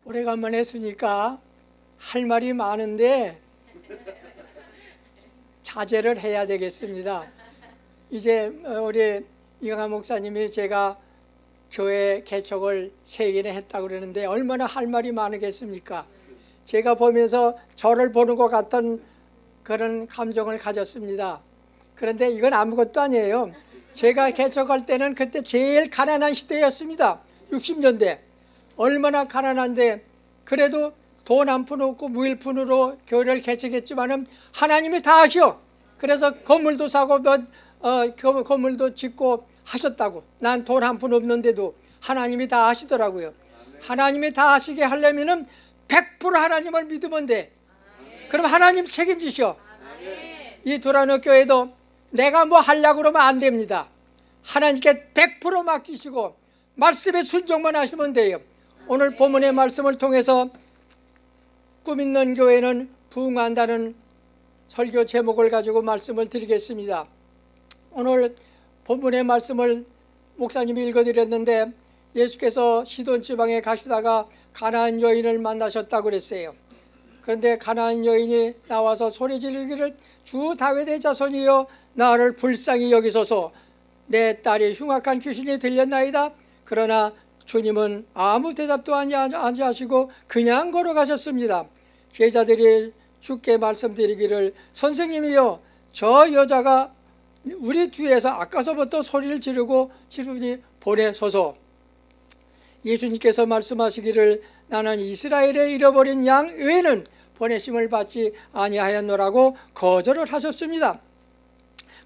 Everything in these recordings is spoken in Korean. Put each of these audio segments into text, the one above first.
오래간만에 했으니까 할 말이 많은데 자제를 해야 되겠습니다. 이제 우리 이강한 목사님이 제가 교회 개척을 3개나 했다고 그러는데 얼마나 할 말이 많으겠습니까? 제가 보면서 저를 보는 것 같은 그런 감정을 가졌습니다. 그런데 이건 아무것도 아니에요. 제가 개척할 때는 그때 제일 가난한 시대였습니다. 60년대. 얼마나 가난한데 그래도 돈 한 푼 없고 무일푼으로 교회를 개척했지만은 하나님이 다 하셔. 그래서 건물도 사고 건물도 짓고 하셨다고. 난 돈 한 푼 없는데도 하나님이 다 하시더라고요. 하나님이 다 하시게 하려면은 100% 하나님을 믿으면 돼. 그럼 하나님 책임지셔. 이 도라노 교회도 내가 뭐 하려고 그러면 안 됩니다. 하나님께 100% 맡기시고 말씀에 순종만 하시면 돼요. 오늘 본문의 말씀을 통해서 꿈 있는 교회는 부흥한다는 설교 제목을 가지고 말씀을 드리겠습니다. 오늘 본문의 말씀을 목사님이 읽어드렸는데 예수께서 시돈 지방에 가시다가 가나안 여인을 만나셨다고 그랬어요. 그런데 가나안 여인이 나와서 소리 지르기를 주 다윗의 자손이여 나를 불쌍히 여기소서 내 딸이 흉악한 귀신이 들렸나이다. 그러나 주님은 아무 대답도 안 하시고 그냥 걸어가셨습니다. 제자들이 주께 말씀드리기를 선생님이여 저 여자가 우리 뒤에서 아까서부터 소리를 지르니 보내소서. 예수님께서 말씀하시기를 나는 이스라엘에 잃어버린 양 외에는 보내심을 받지 아니하였노라고 거절을 하셨습니다.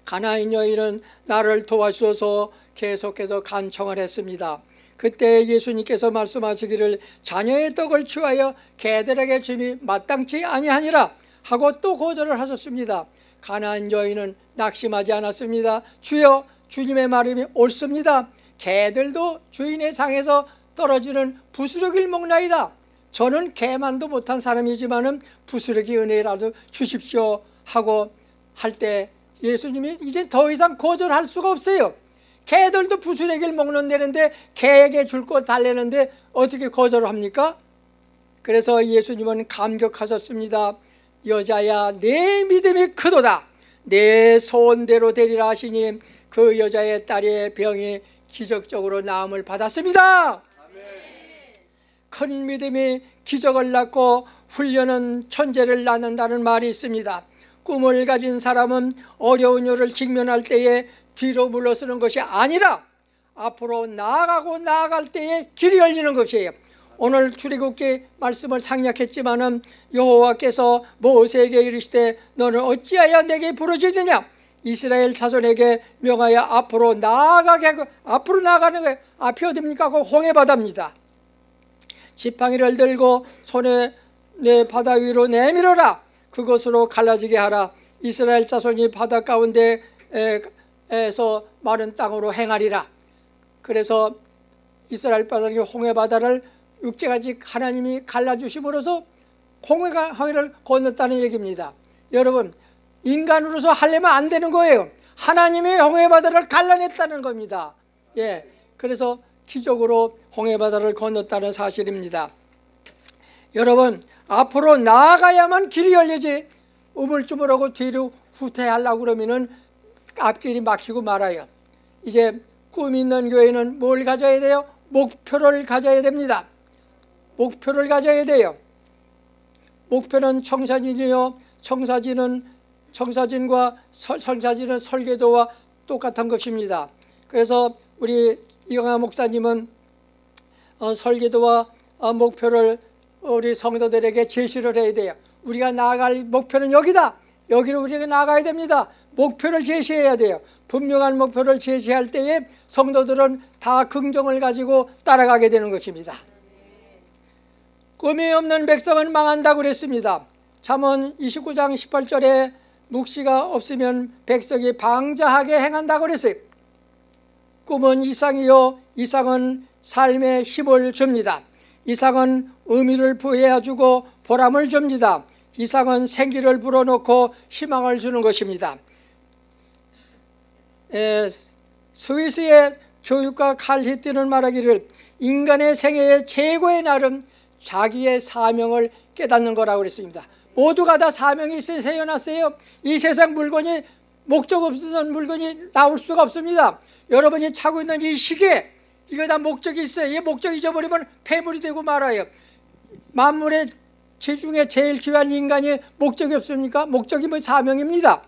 가나안 여인은 나를 도와주소서 계속해서 간청을 했습니다. 그때 예수님께서 말씀하시기를 자녀의 떡을 취하여 개들에게 줌이 마땅치 아니하니라 하고 또 거절을 하셨습니다. 가나안 여인은 낙심하지 않았습니다. 주여 주님의 말씀이 옳습니다. 개들도 주인의 상에서 떨어지는 부스러기를 먹나이다. 저는 개만도 못한 사람이지만은 부스러기 은혜라도 주십시오 하고 할 때 예수님이 이제 더 이상 거절할 수가 없어요. 개들도 부스러기를 먹는다는데 개에게 줄 거 달래는데 어떻게 거절을 합니까? 그래서 예수님은 감격하셨습니다. 여자야 내 믿음이 크도다. 내 소원대로 되리라 하시니 그 여자의 딸의 병이 기적적으로 나음을 받았습니다. 큰 믿음이 기적을 낳고 훈련은 천재를 낳는다는 말이 있습니다. 꿈을 가진 사람은 어려운 일을 직면할 때에 뒤로 물러서는 것이 아니라 앞으로 나아갈 때에 길이 열리는 것이에요. 오늘 출애굽기 말씀을 상약했지만은 여호와께서 모세에게 이르시되 너는 어찌하여 내게 부르짖느냐 이스라엘 자손에게 명하여 앞으로 나아가는 거예요. 앞이 어딥니까? 그 홍해바다입니다. 지팡이를 들고 손에 내 바다 위로 내밀어라. 그것으로 갈라지게 하라. 이스라엘 자손이 바다 가운데에서 마른 땅으로 행하리라. 그래서 이스라엘 바다의 홍해바다를 육지까지 하나님이 갈라주심으로써 홍해를 건넜다는 얘기입니다. 여러분 인간으로서 하려면 안 되는 거예요. 하나님이 홍해바다를 갈라냈다는 겁니다. 예, 그래서 기적으로 홍해바다를 건넜다는 사실입니다. 여러분 앞으로 나아가야만 길이 열리지 우물쭈물하고 뒤로 후퇴하려고 그러면은 앞길이 막히고 말아요. 이제 꿈 있는 교회는 뭘 가져야 돼요? 목표를 가져야 됩니다. 목표를 가져야 돼요. 목표는 청사진이요. 청사진과 설계도와 똑같은 것입니다. 그래서 우리 이강한 목사님은 설계도와 목표를 우리 성도들에게 제시를 해야 돼요. 우리가 나아갈 목표는 여기다. 여기로 우리가 나아가야 됩니다. 목표를 제시해야 돼요. 분명한 목표를 제시할 때에 성도들은 다 긍정을 가지고 따라가게 되는 것입니다. 꿈이 없는 백성은 망한다고 그랬습니다. 잠언 29장 18절에 묵시가 없으면 백성이 방자하게 행한다고 그랬어요. 꿈은 이상이요 이상은 삶에 힘을 줍니다. 이상은 의미를 부여해주고 보람을 줍니다. 이상은 생기를 불어넣고 희망을 주는 것입니다. 스위스의 교육가 칼 히트는 말하기를 인간의 생애의 최고의 날은 자기의 사명을 깨닫는 거라고 그랬습니다. 모두가 다 사명이 있어야 태어났어요. 이 세상 물건이 목적 없으면 물건이 나올 수가 없습니다. 여러분이 차고 있는 이 시계, 이거 다 목적이 있어요. 이 목적 잊어버리면 폐물이 되고 말아요. 만물의 중에 제일 귀한 인간이 목적이 없습니까? 목적이 뭐 사명입니다.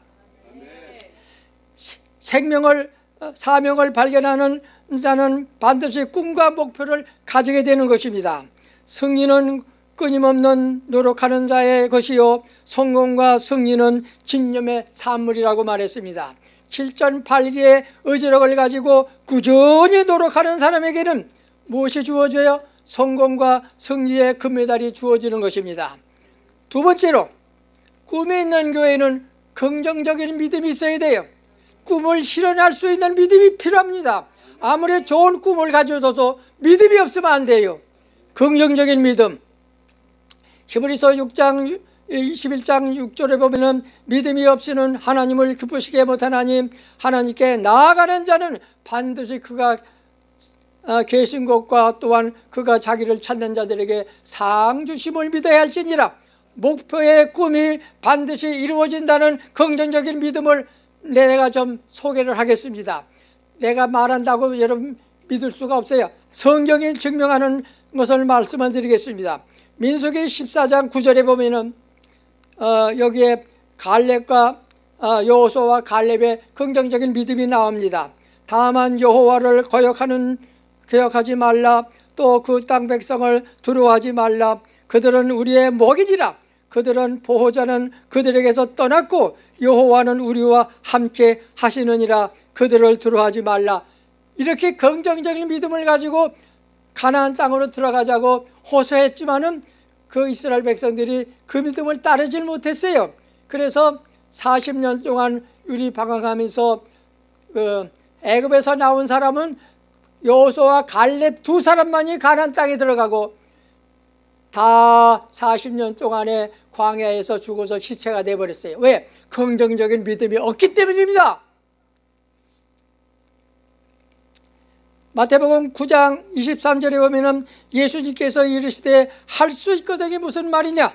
사명을 발견하는 자는 반드시 꿈과 목표를 가지게 되는 것입니다. 승리는 끊임없는 노력하는 자의 것이요 성공과 승리는 집념의 산물이라고 말했습니다. 7전8기의 의지력을 가지고 꾸준히 노력하는 사람에게는 무엇이 주어져요? 성공과 승리의 금메달이 주어지는 것입니다. 두 번째로, 꿈이 있는 교회는 긍정적인 믿음이 있어야 돼요. 꿈을 실현할 수 있는 믿음이 필요합니다. 아무리 좋은 꿈을 가져도 믿음이 없으면 안 돼요. 긍정적인 믿음. 히브리서 6장 21장 6절에 보면은 믿음이 없이는 하나님을 기쁘시게 못하나니 하나님께 나아가는 자는 반드시 그가 계신 것과 또한 그가 자기를 찾는 자들에게 상 주심을 믿어야 할지니라. 목표의 꿈이 반드시 이루어진다는 긍정적인 믿음을 내가 좀 소개를 하겠습니다. 내가 말한다고 여러분 믿을 수가 없어요. 성경이 증명하는 것을 말씀을 드리겠습니다. 민수기 14장 9절에 보면은 여기에 갈렙과 여호수아와 갈렙의 긍정적인 믿음이 나옵니다. 다만 여호와를 거역하지 말라. 또 그 땅 백성을 두려워하지 말라. 그들은 우리의 먹이니라. 그들은 보호자는 그들에게서 떠났고 여호와는 우리와 함께 하시느니라. 그들을 두려워하지 말라. 이렇게 긍정적인 믿음을 가지고 가나안 땅으로 들어가자고 호소했지만은 그 이스라엘 백성들이 그 믿음을 따르질 못했어요. 그래서 40년 동안 유리 방황하면서 애굽에서 나온 사람은 여호수아와 갈렙 두 사람만이 가나안 땅에 들어가고 다 40년 동안에 광야에서 죽어서 시체가 돼버렸어요. 왜? 긍정적인 믿음이 없기 때문입니다. 마태복음 9장 23절에 보면은 예수님께서 이르시되 할 수 있거든이 무슨 말이냐?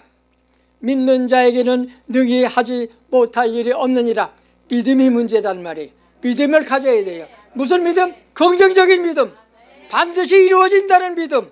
믿는 자에게는 능히 하지 못할 일이 없느니라. 믿음이 문제단 말이에요. 믿음을 가져야 돼요. 무슨 믿음? 긍정적인 믿음. 반드시 이루어진다는 믿음.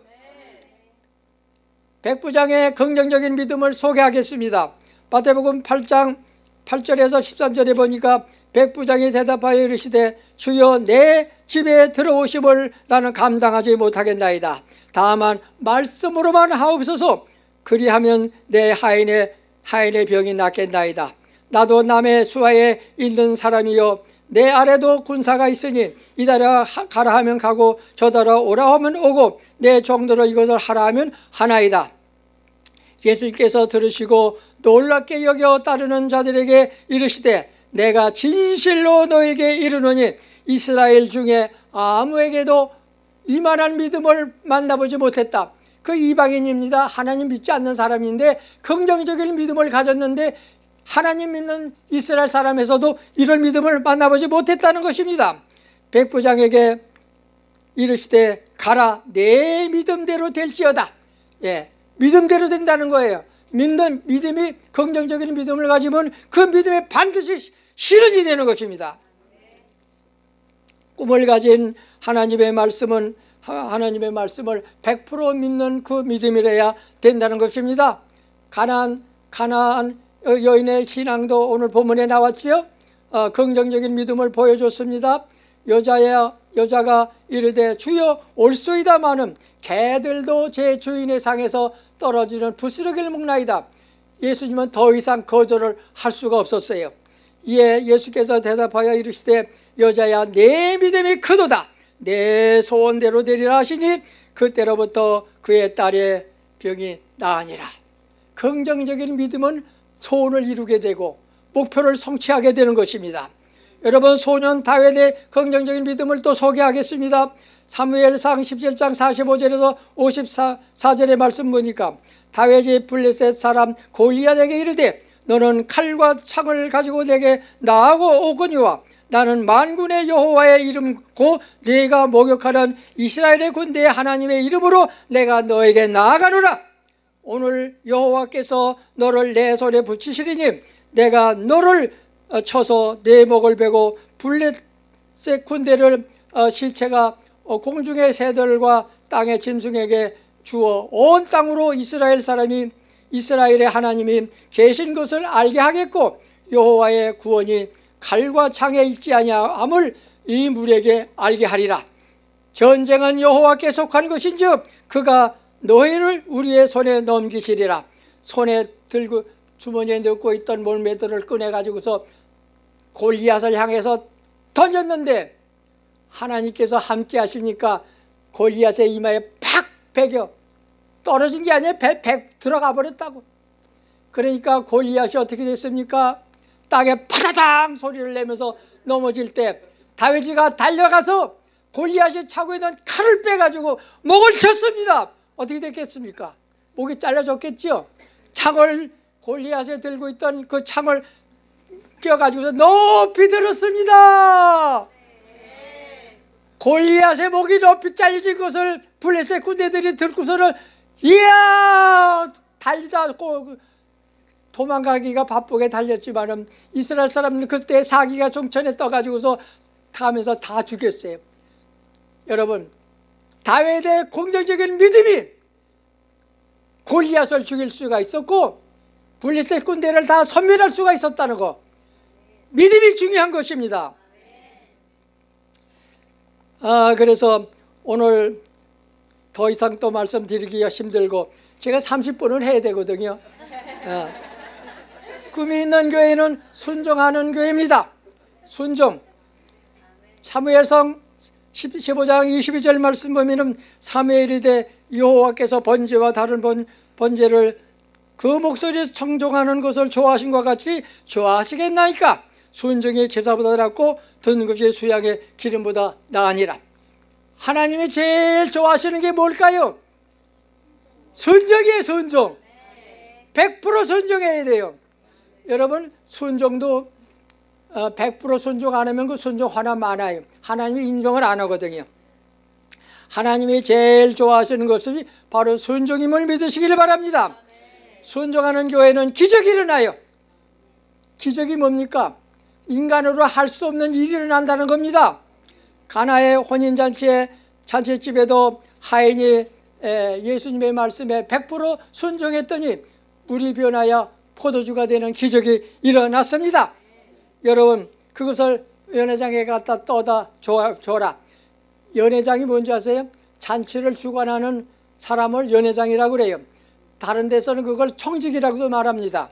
백부장의 긍정적인 믿음을 소개하겠습니다. 마태복음 8장 8절에서 13절에 보니까 백부장이 대답하여 이르시되 주여 내 집에 들어오심을 나는 감당하지 못하겠나이다. 다만 말씀으로만 하옵소서. 그리하면 내 하인의 병이 낫겠나이다. 나도 남의 수하에 있는 사람이요 내 아래도 군사가 있으니 이따라 가라 하면 가고 저따라 오라 하면 오고 내 종대로 이것을 하라 하면 하나이다. 예수님께서 들으시고 놀랍게 여겨 따르는 자들에게 이르시되 내가 진실로 너에게 이르노니 이스라엘 중에 아무에게도 이만한 믿음을 만나보지 못했다. 그 이방인입니다. 하나님 믿지 않는 사람인데 긍정적인 믿음을 가졌는데 하나님 믿는 이스라엘 사람에서도 이런 믿음을 만나보지 못했다는 것입니다. 백부장에게 이르시되 가라 내 믿음대로 될지어다. 예, 믿음대로 된다는 거예요. 믿음이 긍정적인 믿음을 가지면 그 믿음에 반드시 실현이 되는 것입니다. 꿈을 가진 하나님의 말씀을 100% 믿는 그 믿음이라야 된다는 것입니다. 가나안 여인의 신앙도 오늘 본문에 나왔지요. 긍정적인 믿음을 보여줬습니다. 여자가 이르되 주여 올소이다마는 개들도 제 주인의 상에서 떨어지는 부스러기를 먹나이다. 예수님은 더 이상 거절을 할 수가 없었어요. 이에 예수께서 대답하여 이르시되 여자야 내 믿음이 크도다. 내 소원대로 되리라 하시니 그때로부터 그의 딸의 병이 나으니라. 긍정적인 믿음은 소원을 이루게 되고 목표를 성취하게 되는 것입니다. 여러분 소년 다윗의 긍정적인 믿음을 또 소개하겠습니다. 사무엘상 17장 45절에서 54절의 말씀 보니까 다윗이 블레셋 사람 골리앗에게 이르되 너는 칼과 창을 가지고 내게 나하고 오거니와 나는 만군의 여호와의 이름 곧 네가 목욕하는 이스라엘의 군대의 하나님의 이름으로 내가 너에게 나아가노라. 오늘 여호와께서 너를 내 손에 붙이시리니 내가 너를 쳐서 내 목을 베고 블레셋 군대를 시체가 공중의 새들과 땅의 짐승에게 주어 온 땅으로 이스라엘 사람이 이스라엘의 하나님이 계신 것을 알게 하겠고 여호와의 구원이 칼과 창에 있지 아니함을 이 물에게 알게 하리라. 전쟁은 여호와께 속한 것인즉 그가 너희를 우리의 손에 넘기시리라. 손에 들고 주머니에 넣고 있던 mol매들을 꺼내가지고서 골리앗을 향해서 던졌는데 하나님께서 함께 하시니까 골리앗의 이마에 팍 베겨 떨어진 게 아니라 백 들어가 버렸다고. 그러니까 골리앗이 어떻게 됐습니까? 땅에 파다당 소리를 내면서 넘어질 때 다윗이가 달려가서 골리앗이 차고 있는 칼을 빼가지고 목을 쳤습니다. 어떻게 됐겠습니까? 목이 잘라졌겠죠. 창을 골리앗에 들고 있던 그 창을 껴가지고서 높이 들었습니다. 골리앗의 목이 높이 잘려진 것을 블레셋 군대들이 듣고서는 이야 달리다 도망가기가 바쁘게 달렸지만은 이스라엘 사람들은 그때 사기가 종천에 떠가지고서 가면서 다 죽였어요. 여러분, 다윗의 공격적인 믿음이 골리앗을 죽일 수가 있었고 블레셋 군대를 다 섬멸할 수가 있었다는 거, 믿음이 중요한 것입니다. 그래서 오늘 더 이상 또 말씀드리기가 힘들고 제가 30분은 해야 되거든요. 꿈이 있는 교회는 순종하는 교회입니다. 순종. 사무엘상 15장 22절 말씀 보면은 사무엘이 되 여호와께서 번제와 다른 번제를 그 목소리에서 청종하는 것을 좋아하신 것 같이 좋아하시겠나이까? 순종이 제사보다 낫고 듣는 것이 수양의 기름보다 나으니라. 하나님이 제일 좋아하시는 게 뭘까요? 순종이에요. 순종. 100% 순종해야 돼요. 여러분, 순종도 100% 순종 안 하면 그 순종 하나 많아요. 하나님이 인정을 안 하거든요. 하나님이 제일 좋아하시는 것이 바로 순종임을 믿으시기를 바랍니다. 순종하는 교회는 기적이 일어나요. 기적이 뭡니까? 인간으로 할 수 없는 일이 일어난다는 겁니다. 가나의 혼인잔치에 잔치집에도 하인이 예수님의 말씀에 100% 순종했더니 물이 변하여 포도주가 되는 기적이 일어났습니다. 여러분, 그것을 연회장에 갖다 떠다 줘라. 연회장이 뭔지 아세요? 잔치를 주관하는 사람을 연회장이라고 그래요. 다른 데서는 그걸 청직이라고도 말합니다.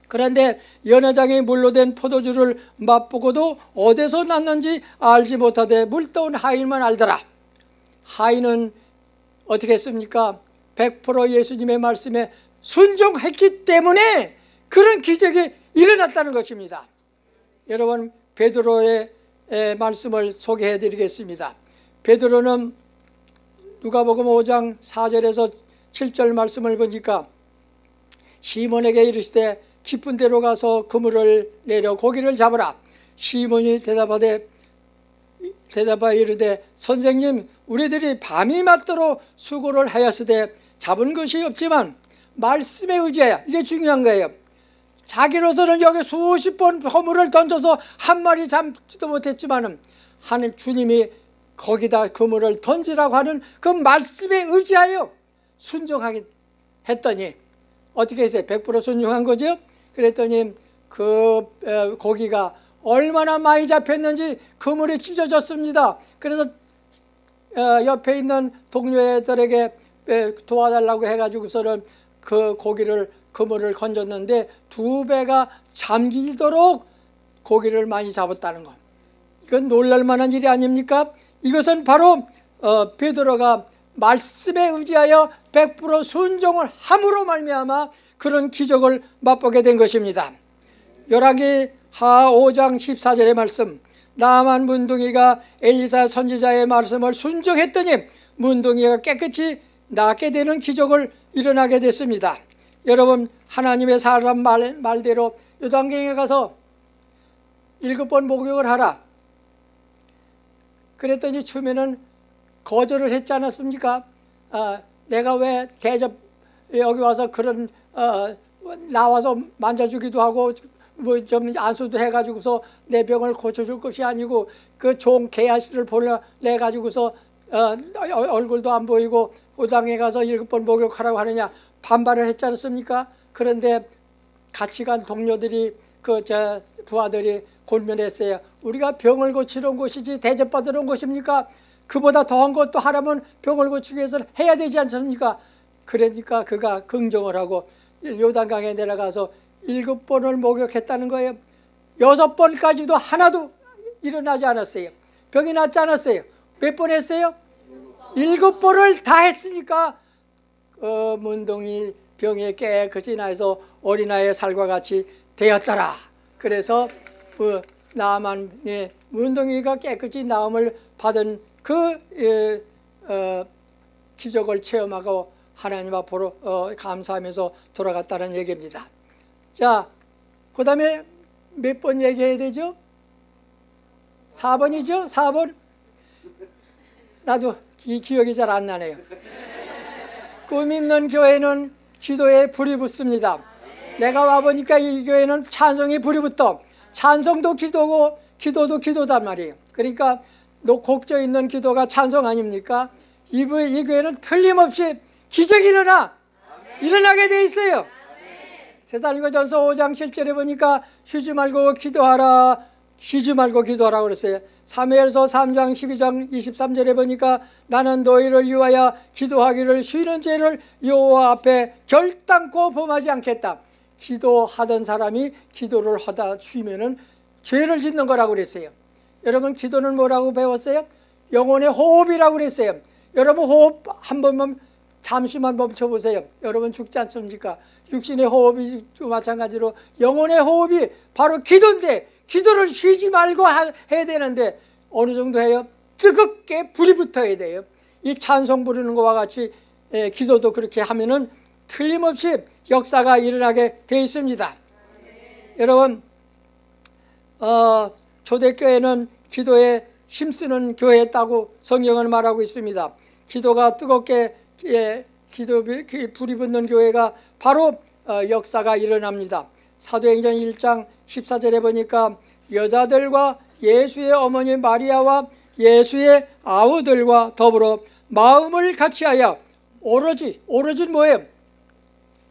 그런데 연회장이 물로 된 포도주를 맛보고도 어디서 났는지 알지 못하되 물떠온 하인만 알더라. 하인은 어떻게 했습니까? 100% 예수님의 말씀에 순종했기 때문에 그런 기적이 일어났다는 것입니다. 여러분, 베드로의 말씀을 소개해 드리겠습니다. 베드로는 누가복음 5장 4절에서 7절 말씀을 보니까 시몬에게 이르시되 깊은 데로 가서 그물을 내려 고기를 잡으라. 시몬이 대답하여 이르되 선생님, 우리들이 밤이 맞도록 수고를 하였으되 잡은 것이 없지만 말씀에 의지하여, 이게 중요한 거예요. 자기로서는 여기 수십 번 허물을 던져서 한 마리 잡지도 못했지만 하는 주님이 거기다 그물을 던지라고 하는 그 말씀에 의지하여 순종하게 했더니 어떻게 했어요? 100% 순종한 거죠. 그랬더니 그 고기가 얼마나 많이 잡혔는지 그물이 찢어졌습니다. 그래서 옆에 있는 동료애들에게 도와달라고 해가지고서는 그 고기를 그물을 건졌는데 2배가 잠기도록 고기를 많이 잡았다는 것. 이건 놀랄만한 일이 아닙니까? 이것은 바로 베드로가 말씀에 의지하여 100% 순종을 함으로 말미암아 그런 기적을 맛보게 된 것입니다. 열왕기 하 5장 14절의 말씀, 나만 문둥이가 엘리사 선지자의 말씀을 순종했더니 문둥이가 깨끗이 낫게 되는 기적을 일어나게 됐습니다. 여러분, 하나님의 사람 말대로 요단강에 가서 7번 목욕을 하라. 그랬더니 처음에는 거절을 했지 않았습니까? 내가 왜 여기 와서 그런 나와서 만져주기도 하고 뭐 좀 안수도 해가지고서 내 병을 고쳐줄 것이 아니고 그 종 게하시를 보내 가지고서 얼굴도 안 보이고 오당에 가서 7번 목욕하라고 하느냐 반발을 했지 않습니까? 그런데 같이 간 동료들이 저 부하들이 권면했어요. 우리가 병을 고치러 온 것이지 대접받으러 온 것입니까? 그보다 더한 것도 하려면 병을 고치기 위해서는 해야 되지 않습니까? 그러니까 그가 긍정을 하고 요단강에 내려가서 7번을 목욕했다는 거예요. 6번까지도 하나도 일어나지 않았어요. 병이 낫지 않았어요. 몇 번 했어요? 7번을 다 했으니까 문둥이 병에 깨끗이 나서 어린아이의 살과 같이 되었더라. 그래서 나만의 문둥이가 깨끗이 나음을 받은 그 기적을 체험하고 하나님 앞으로 감사하면서 돌아갔다는 얘기입니다. 자, 그 다음에 몇 번 얘기해야 되죠? 4번이죠? 4번? 나도 기억이 잘 안 나네요. 꿈 있는 교회는 기도에 불이 붙습니다. 내가 와보니까 이 교회는 찬송에 불이 붙어. 찬송도 기도고 기도도 기도단 말이에요. 그러니까 곡져 있는 기도가 찬송 아닙니까? 이 교회는 틀림없이 기적이 일어나게 돼 있어요. 데살로니가전서 5장 7절에 보니까 쉬지 말고 기도하라, 쉬지 말고 기도하라고 그랬어요. 사무엘서 3장 12장 23절에 보니까 나는 너희를 위하여 기도하기를 쉬는 죄를 여호와 앞에 결단코 범하지 않겠다. 기도하던 사람이 기도를 하다 쉬면은 죄를 짓는 거라고 그랬어요. 여러분 기도는 뭐라고 배웠어요? 영혼의 호흡이라고 그랬어요. 여러분 호흡 한 번만 잠시만 멈춰보세요. 여러분 죽지 않습니까? 육신의 호흡이 마찬가지로 영혼의 호흡이 바로 기도인데 기도를 쉬지 말고 해야 되는데 어느 정도 해요? 뜨겁게 불이 붙어야 돼요. 이 찬송 부르는 것과 같이 기도도 그렇게 하면은 틀림없이 역사가 일어나게 되어 있습니다. 여러분 초대교회는 기도에 힘쓰는 교회였다고 성경은 말하고 있습니다. 기도가 뜨겁게 불이 붙는 교회가 바로 역사가 일어납니다. 사도행전 1장 14절에 보니까 여자들과 예수의 어머니 마리아와 예수의 아우들과 더불어 마음을 같이하여 오로지 뭐예요?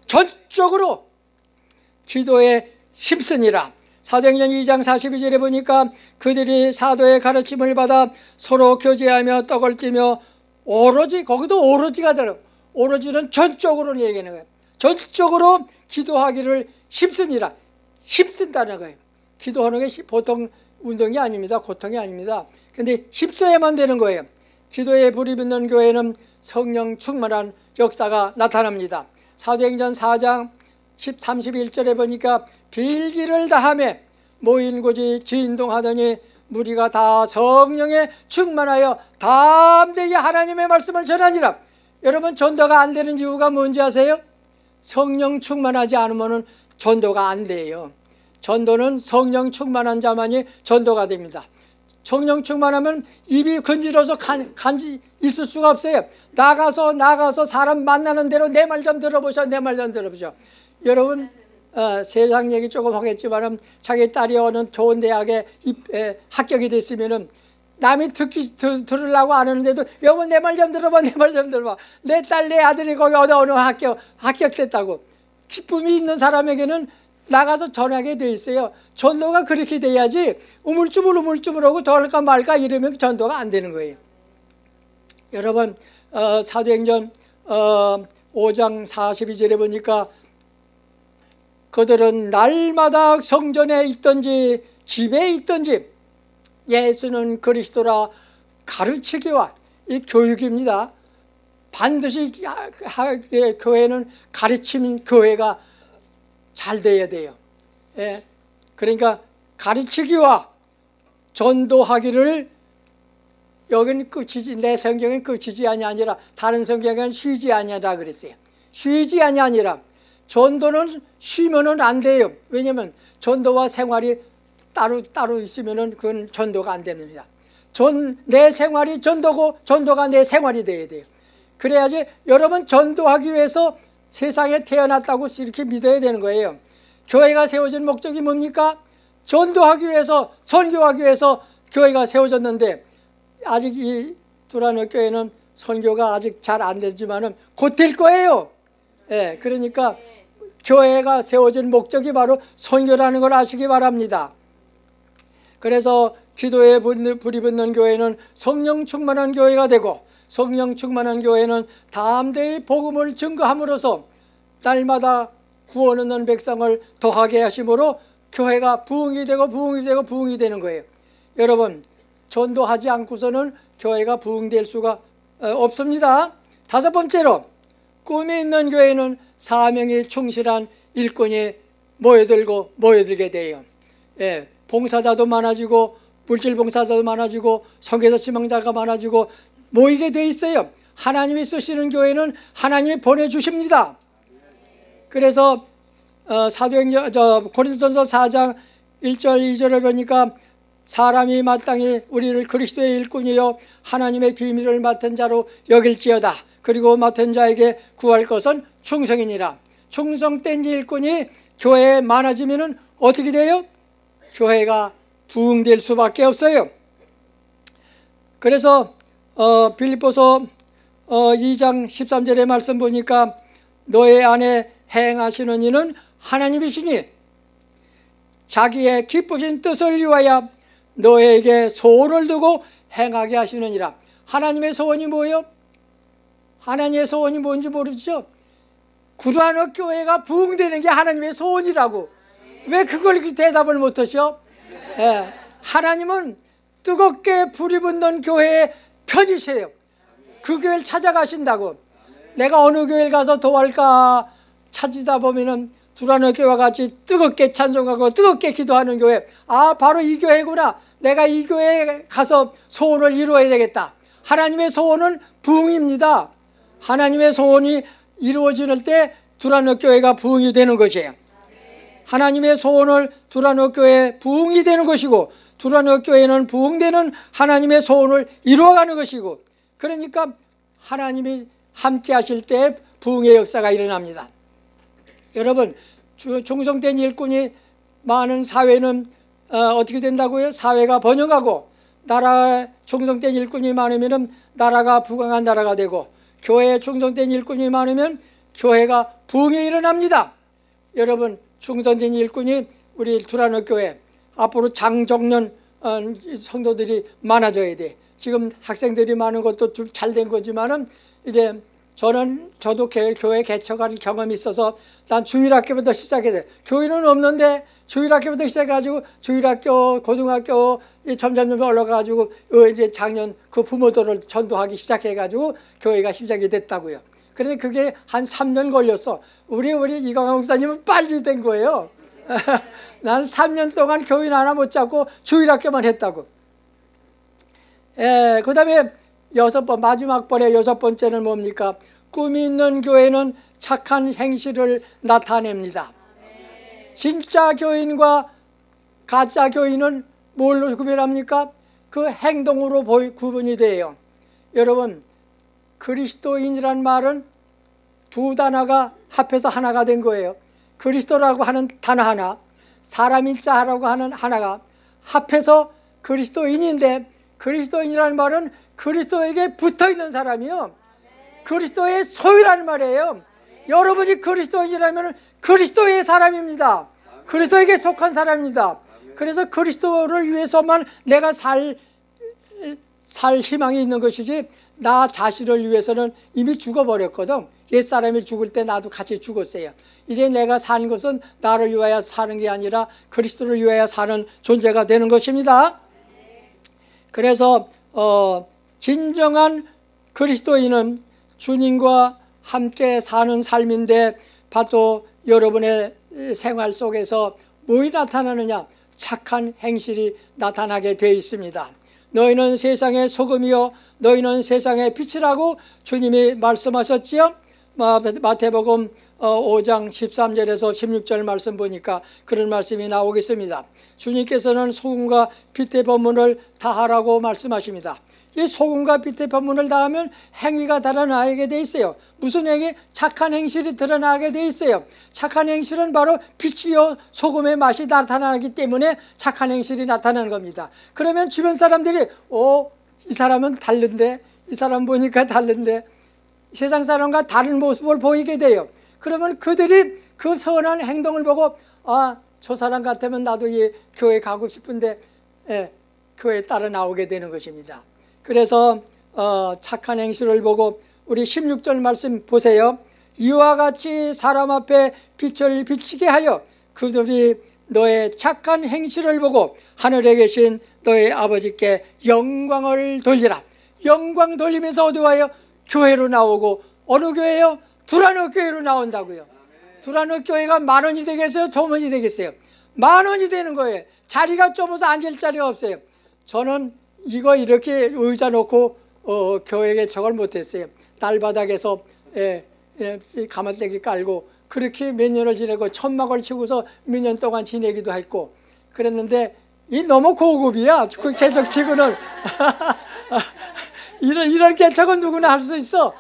전적으로 기도에 힘쓰니라. 사도행전 2장 42절에 보니까 그들이 사도의 가르침을 받아 서로 교제하며 떡을 띠며 오로지, 거기도 오로지가 들어. 오로지는 전적으로 얘기하는 거예요. 전적으로 기도하기를 힘쓰니라. 힘쓴다는 거예요. 기도하는 게 보통 운동이 아닙니다. 고통이 아닙니다. 근데 힘써야만 되는 거예요. 기도에 불이 붙는 교회는 성령 충만한 역사가 나타납니다. 사도행전 4장 31절에 보니까 빌기를 다하며 모인 곳이 진동하더니 무리가 다 성령에 충만하여 담대히 하나님의 말씀을 전하니라. 여러분 전도가 안 되는 이유가 뭔지 아세요? 성령 충만하지 않으면 전도가 안 돼요. 전도는 성령 충만한 자만이 전도가 됩니다. 성령 충만하면 입이 건지러서 간지 있을 수가 없어요. 나가서 사람 만나는 대로 내 말 좀 들어보셔. 내 말 좀 들어보셔. 여러분 세상 얘기 조금 하겠지만 자기 딸이 어느 좋은 대학에 합격이 됐으면은 남이 들으려고 안 하는데도 여보 내 말 좀 들어봐. 내 말 좀 들어봐. 내 딸 내 아들이 거기 어느 합격됐다고. 기쁨이 있는 사람에게는 나가서 전하게 돼 있어요. 전도가 그렇게 돼야지 우물쭈물하고 더 할까 말까 이러면 전도가 안 되는 거예요. 여러분 사도행전 5장 42절에 보니까 그들은 날마다 성전에 있든지 집에 있든지 예수는 그리스도라 가르치기와 이 교육입니다. 반드시 교회는 가르치는 교회가 잘 돼야 돼요. 예. 그러니까 가르치기와 전도하기를 여기는 끝이지 내 성경은 끝이지 아니라 다른 성경은 쉬지 아니라 그랬어요. 쉬지 아니라 전도는 쉬면은 안 돼요. 왜냐하면 전도와 생활이 따로 있으면은 그건 전도가 안 됩니다. 내 생활이 전도고 전도가 내 생활이 돼야 돼요. 그래야지 여러분 전도하기 위해서 세상에 태어났다고 이렇게 믿어야 되는 거예요. 교회가 세워진 목적이 뭡니까? 전도하기 위해서, 선교하기 위해서 교회가 세워졌는데, 아직 이 두란노 교회는 선교가 아직 잘 안 되지만은 곧 될 거예요. 예, 그러니까 교회가 세워진 목적이 바로 선교라는 걸 아시기 바랍니다. 그래서 기도에 불이 붙는 교회는 성령 충만한 교회가 되고, 성령 충만한 교회는 담대히 복음을 증거함으로써 날마다 구원 얻는 백성을 더하게 하심으로 교회가 부흥이 되고 부흥이 되고 부흥이 되는 거예요. 여러분, 전도하지 않고서는 교회가 부흥될 수가 없습니다. 다섯 번째로, 꿈이 있는 교회는 사명이 충실한 일꾼이 모여들게 돼요. 예, 봉사자도 많아지고 물질 봉사자도 많아지고 선교사 지망자가 많아지고 모이게 돼 있어요. 하나님이 쓰시는 교회는 하나님이 보내주십니다. 그래서 고린도전서 4장 1절 2절을 보니까 사람이 마땅히 우리를 그리스도의 일꾼이요 하나님의 비밀을 맡은 자로 여길지어다. 그리고 맡은 자에게 구할 것은 충성이니라. 충성된 일꾼이 교회에 많아지면 어떻게 돼요? 교회가 부흥될 수밖에 없어요. 그래서 빌립보서 2장 13절의 말씀 보니까 너의 안에 행하시는 이는 하나님이시니 자기의 기쁘신 뜻을 위하여 너에게 소원을 두고 행하게 하시느니라. 하나님의 소원이 뭐예요? 하나님의 소원이 뭔지 모르죠? 구란노 교회가 부흥되는 게 하나님의 소원이라고. 왜 그걸 대답을 못하셔? 예, 하나님은 뜨겁게 불이 붙는 교회에 편이세요. 그 교회를 찾아가신다고. 내가 어느 교회를 가서 도할까 찾으다 보면은 두란노 교회와 같이 뜨겁게 찬송하고 뜨겁게 기도하는 교회, 아 바로 이 교회구나. 내가 이 교회에 가서 소원을 이루어야 되겠다. 하나님의 소원은 부흥입니다. 하나님의 소원이 이루어질 때 두란노 교회가 부흥이 되는 것이에요. 하나님의 소원을 두란노 교회에 부흥이 되는 것이고, 두란노 교회는 부흥되는 하나님의 소원을 이루어가는 것이고, 그러니까 하나님이 함께 하실 때 부흥의 역사가 일어납니다. 여러분, 충성된 일꾼이 많은 사회는 어떻게 된다고요? 사회가 번영하고, 나라에 충성된 일꾼이 많으면 나라가 부강한 나라가 되고, 교회에 충성된 일꾼이 많으면 교회가 부흥이 일어납니다. 여러분, 충성된 일꾼이 우리 두란노 교회 앞으로 장정년 성도들이 많아져야 돼. 지금 학생들이 많은 것도 좀 잘 된 거지만은 이제 저도 교회 개척할 경험이 있어서 난 주일학교부터 시작해서, 교회는 없는데 주일학교부터 시작해가지고 주일학교, 고등학교 점점 올라가가지고 이제 작년 그 부모들을 전도하기 시작해가지고 교회가 시작이 됐다고요. 그런데 그게 한 3년 걸렸어. 우리 이광환 목사님은 빨리 된 거예요. 난 3년 동안 교인 하나 못 잡고 주일학교만 했다고. 그 다음에 마지막 번에 여섯 번째는 뭡니까? 꿈이 있는 교회는 착한 행실을 나타냅니다. 진짜 교인과 가짜 교인은 뭘로 구별합니까? 그 행동으로 구분이 돼요. 여러분, 그리스도인이란 말은 두 단어가 합해서 하나가 된 거예요. 그리스도라고 하는 단어 하나, 사람일자라고 하는 하나가 합해서 그리스도인인데, 그리스도인이라는 말은 그리스도에게 붙어있는 사람이요, 그리스도의 소유라는 말이에요. 여러분이 그리스도인이라면 그리스도의 사람입니다. 그리스도에게 속한 사람입니다. 그래서 그리스도를 위해서만 내가 살 희망이 있는 것이지, 나 자신을 위해서는 이미 죽어버렸거든. 옛사람이 죽을 때 나도 같이 죽었어요. 이제 내가 사는 것은 나를 위하여 사는 게 아니라 그리스도를 위하여 사는 존재가 되는 것입니다. 그래서 진정한 그리스도인은 주님과 함께 사는 삶인데, 바로 여러분의 생활 속에서 무엇이 나타나느냐? 착한 행실이 나타나게 되어 있습니다. 너희는 세상의 소금이요 너희는 세상의 빛이라고 주님이 말씀하셨지요. 마태복음 5장 13절에서 16절 말씀 보니까 그런 말씀이 나오겠습니다. 주님께서는 소금과 빛의 본분을 다하라고 말씀하십니다. 이 소금과 빛의 법문을 다하면 행위가 드러나게 돼 있어요. 무슨 행위? 착한 행실이 드러나게 돼 있어요. 착한 행실은 바로 빛이요 소금의 맛이 나타나기 때문에 착한 행실이 나타나는 겁니다. 그러면 주변 사람들이 이 사람은 다른데, 이 사람 보니까 다른데, 세상 사람과 다른 모습을 보이게 돼요. 그러면 그들이 그 선한 행동을 보고 저 사람 같으면 나도 이 교회 가고 싶은데 교회에 따라 나오게 되는 것입니다. 그래서 착한 행실을 보고 우리 16절 말씀 보세요. 이와 같이 사람 앞에 빛을 비치게 하여 그들이 너의 착한 행실을 보고 하늘에 계신 너의 아버지께 영광을 돌리라. 영광 돌리면서 어디 와요? 교회로 나오고. 어느 교회요? 두라노 교회로 나온다고요. 두라노 교회가 10,000원이 되겠어요? 20,000원이 되겠어요? 10,000원이 되는 거예요. 자리가 좁아서 앉을 자리가 없어요. 저는 이거 이렇게 의자 놓고 교회에 저걸 못했어요. 날바닥에서 가마떼기 깔고 그렇게 몇 년을 지내고 천막을 치고서 몇 년 동안 지내기도 했고 그랬는데 이 너무 고급이야. 그 개척치고는 이런 개척은 누구나 할 수 있어.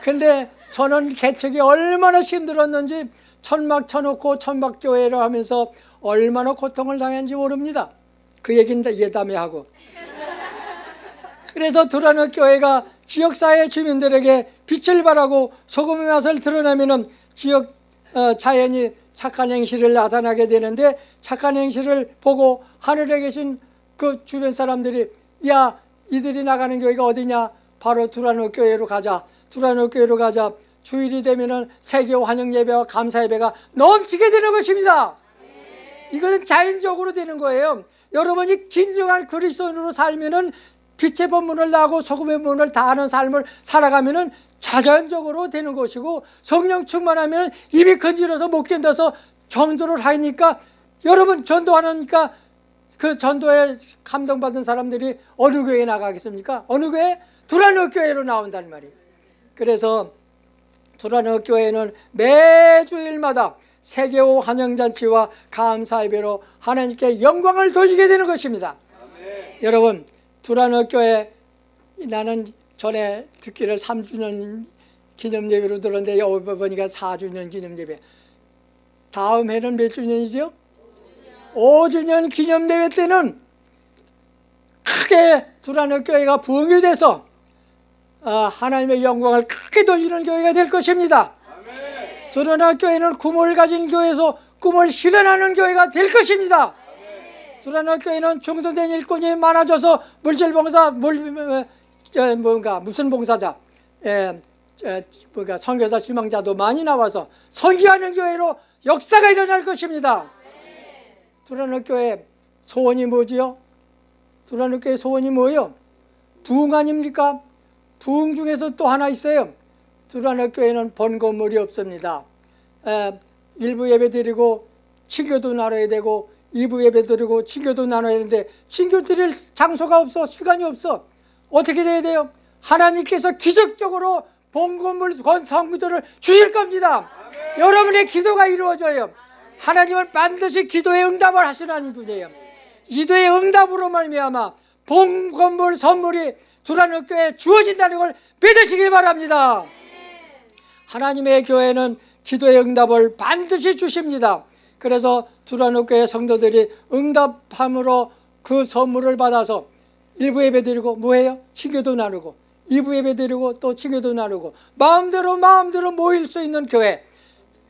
근데 저는 개척이 얼마나 힘들었는지 천막 쳐놓고 천막교회를 하면서 얼마나 고통을 당했는지 모릅니다. 그 얘기는 예담에 하고. 그래서 두라노 교회가 지역사회 주민들에게 빛을 발하고 소금의 맛을 드러내면 지역 자연이 착한 행실을 나타나게 되는데 착한 행실을 보고 하늘에 계신 그 주변 사람들이 야 이들이 나가는 교회가 어디냐? 바로 두라노 교회로 가자. 두라노 교회로 가자. 주일이 되면은 세교 환영 예배와 감사 예배가 넘치게 되는 것입니다. 이것은 자연적으로 되는 거예요. 여러분이 진정한 그리스도인으로 살면은 빛의 법문을 나고 소금의 법문을 다하는 삶을 살아가면은 자연적으로 되는 것이고 성령 충만하면 입이 건질어서 못 견뎌서 전도를 하니까 여러분 전도하니까 그 전도에 감동받은 사람들이 어느 교회에 나가겠습니까? 어느 교회? 두라노 교회로 나온다는 말이에요. 그래서 두라노 교회는 매주일마다 세계호 환영잔치와 감사예배로 하나님께 영광을 돌리게 되는 것입니다. 아멘. 여러분 두라노 교회 나는 전에 듣기를 3주년 기념예배로 들었는데 여기 보니까 4주년 기념예배. 다음 해는 몇 주년이죠? 5주년 기념예배 때는 크게 두라노 교회가 부흥이 돼서 하나님의 영광을 크게 돌리는 교회가 될 것입니다. 아멘. 두라노 교회는 꿈을 가진 교회에서 꿈을 실현하는 교회가 될 것입니다. 아멘. 두라노 교회는 중도된 일꾼이 많아져서 물질봉사, 무슨 봉사자, 선교사 지망자도 많이 나와서 선교하는 교회로 역사가 일어날 것입니다. 두라노 교회 소원이 뭐지요? 두라노 교회 소원이 뭐예요? 부흥 아닙니까? 부흥 중에서 또 하나 있어요. 두라노 교회는 본 건물이 없습니다. 1부 예배 드리고 친교도 나눠야 되고 2부 예배 드리고 친교도 나눠야 되는데 친교 드릴 장소가 없어. 시간이 없어. 어떻게 돼야 돼요? 하나님께서 기적적으로 본 건물 성구들을 주실 겁니다. 아멘. 여러분의 기도가 이루어져요. 하나님은 반드시 기도에 응답을 하시는 분이에요. 기도의 응답으로 말미암아 본 건물 선물이 두라노 교회에 주어진다는 걸 믿으시기 바랍니다. 하나님의 교회는 기도의 응답을 반드시 주십니다. 그래서 두라노 교회 성도들이 응답함으로 그 선물을 받아서 1부 예배 드리고 뭐해요? 친교도 나누고 2부 예배 드리고 또 친교도 나누고 마음대로 모일 수 있는 교회.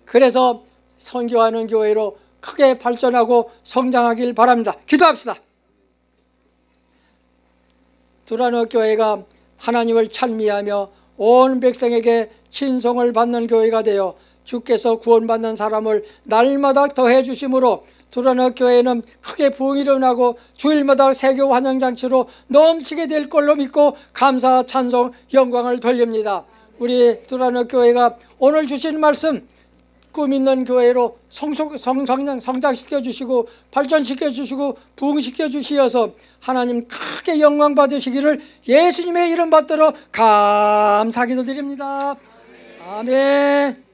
그래서 선교하는 교회로 크게 발전하고 성장하길 바랍니다. 기도합시다. 두라노 교회가 하나님을 찬미하며 온 백성에게 친송을 받는 교회가 되어 주께서 구원받는 사람을 날마다 더해 주심으로 두라노 교회는 크게 부흥이 일어나고 주일마다 세교 환영잔치로 넘치게 될 걸로 믿고 감사, 찬송, 영광을 돌립니다. 우리 두라노 교회가 오늘 주신 말씀 꿈 있는 교회로 성장시켜 주시고 발전시켜 주시고 부흥시켜 주시어서 하나님 크게 영광 받으시기를 예수님의 이름 받들어 감사기도 드립니다. 아멘.